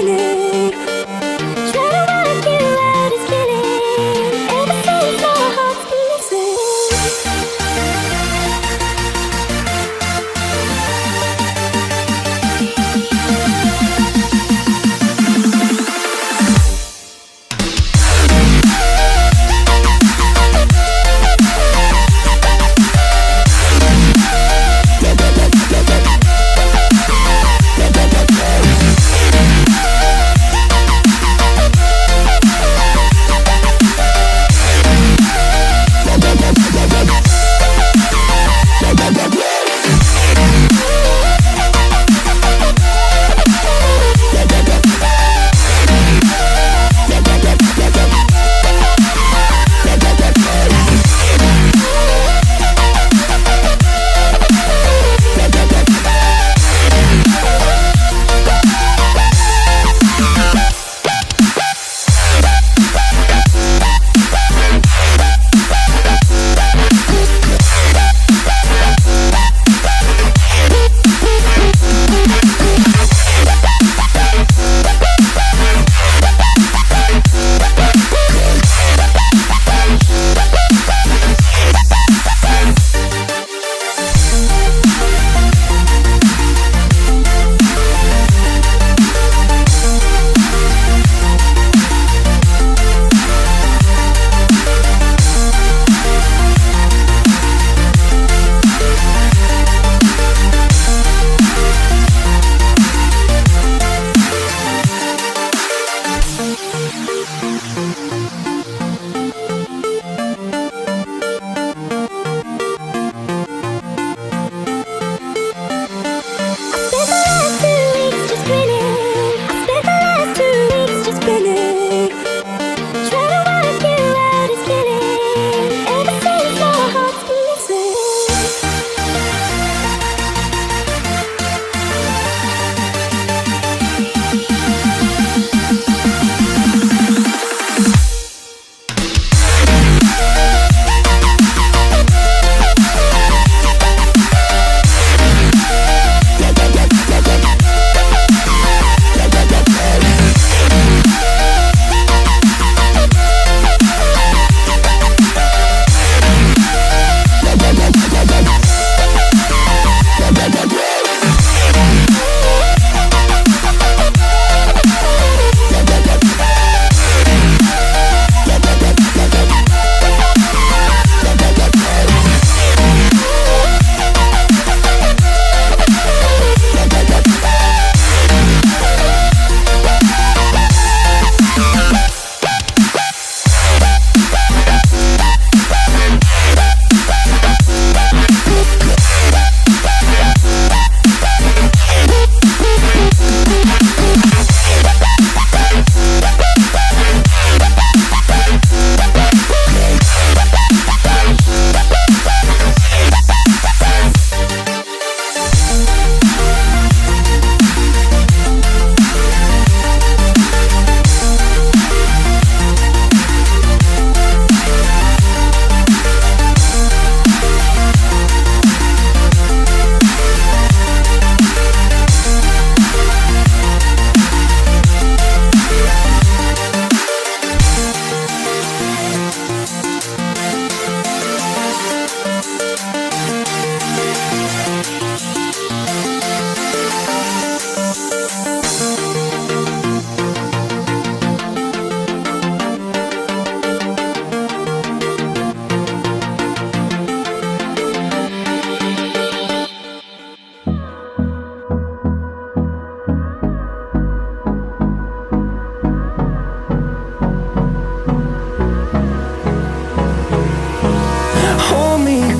spinning. Trying to work you out is killing. Ever since our hearts been missing.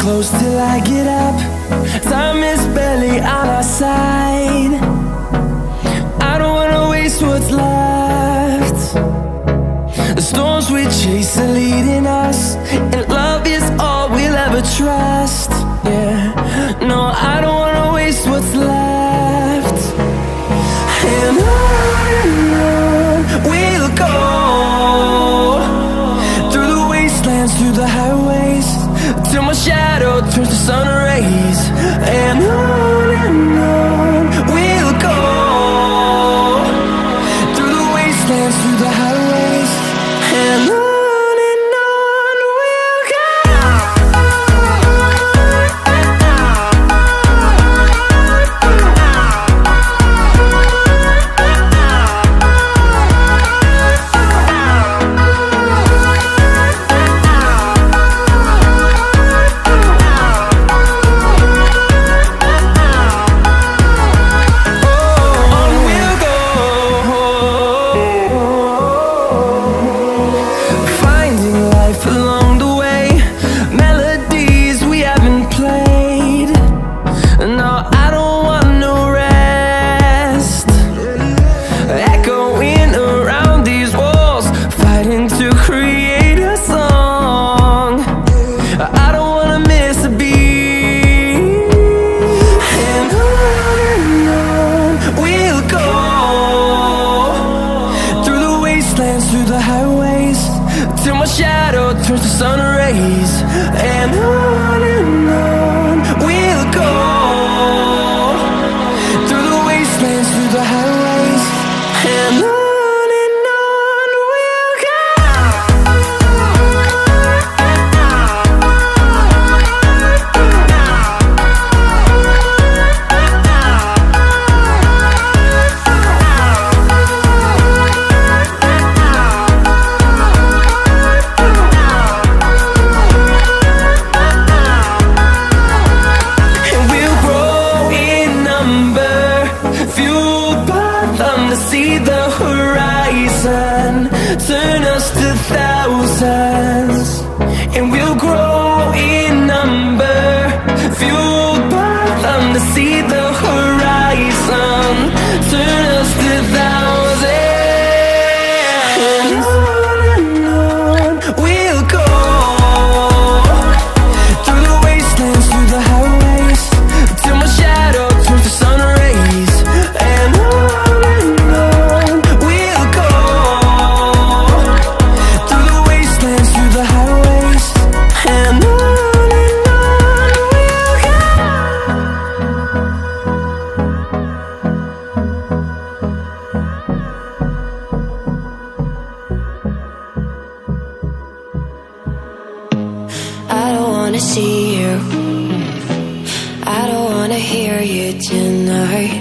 close till I get up. Time is barely on our side. I don't wanna waste what's left. The storms we chase are leading us, and love is all we'll ever trust. Yeah, no, I don't wanna waste what's left. And on we'll go, through the wastelands, through the highways, till my shadow turns to sun rays. And on we'll go, wastelands, through the highways, and on we'll go. Through the highways, till my shadow turns to sun rays, and on we'll go. Through the wastelands, through the highways, and on we'll go. See the horizon, turn us to thousands, and we'll grow in number, fueled by them to see the horizon, turn us to thousands, and on we'll go. Through the wastelands, through the highways, till my shadow turns to sun rays, and on see you. I don't wanna hear you tonight.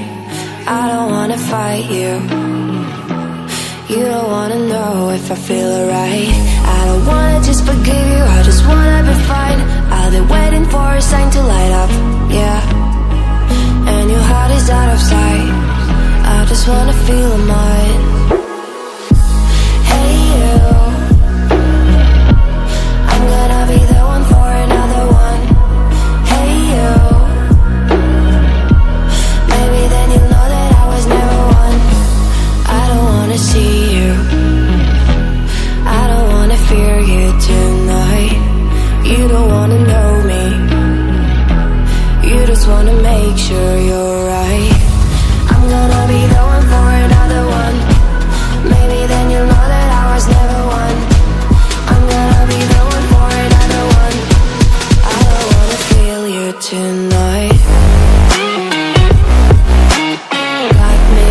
I don't wanna fight you. You don't wanna know if I feel alright. I don't wanna just forgive you, I just wanna be fine. I've been waiting for a sign to light up, yeah. And your heart is out of sight. I just wanna feel mine. Hey you, I'm gonna be the one for another one. Hey you, maybe then you'll know that I was never one. I don't wanna see you, I don't wanna fear you tonight. You don't wanna know me, you just wanna make sure you're right. I'm gonna be the one for another one. Maybe then you'll know that I was never one. I'm gonna be the one for another one. I don't wanna feel you tonight. Got me.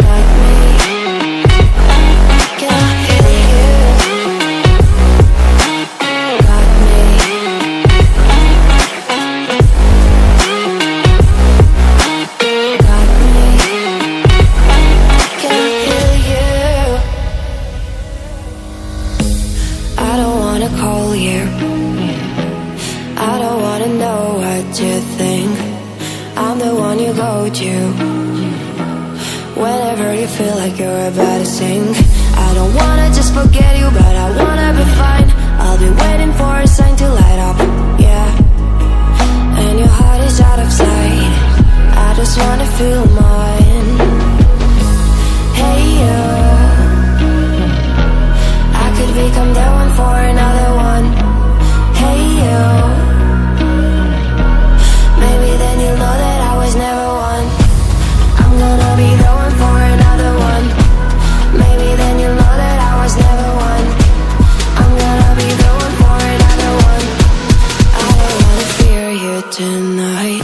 Got me. Can I hear you? Got me. Got me. Can I hear you? I don't wanna call you, I don't wanna know what you think. I'm the one you go to whenever you feel like you're about to sink. I don't wanna just forget you, but I wanna be fine. I'll be waiting for a sign to light up, yeah. And your heart is out of sight. I just wanna feel mine. Hey you, I could become the one for another one. Hey you, maybe then you'll know that I was never one. I'm gonna be the one for another one. Maybe then you'll know that I was never one. I'm gonna be the one for another one. I don't wanna fear you tonight.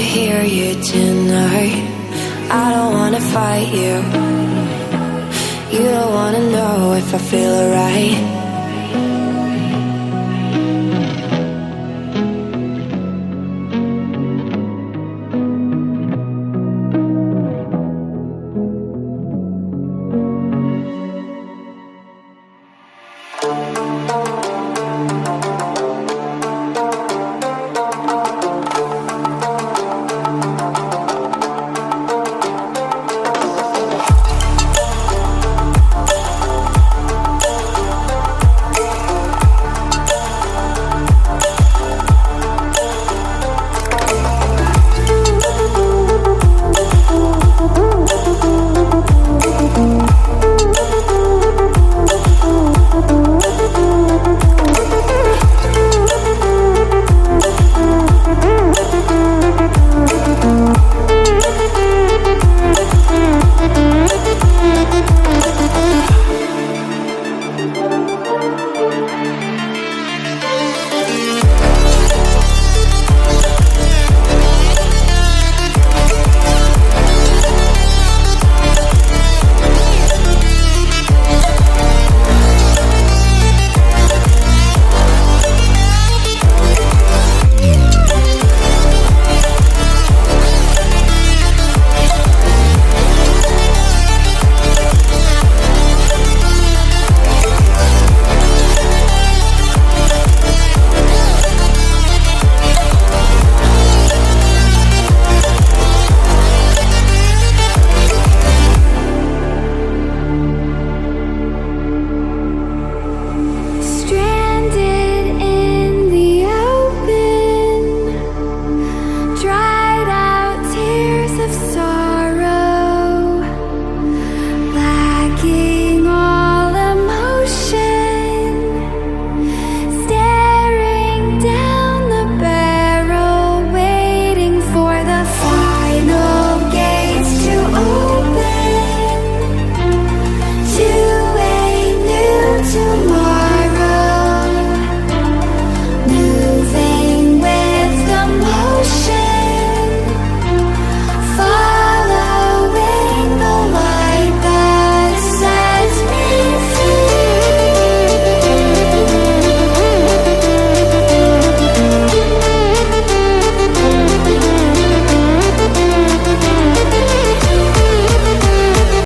hear you tonight. I don't wanna fight you. You don't wanna know if I feel alright.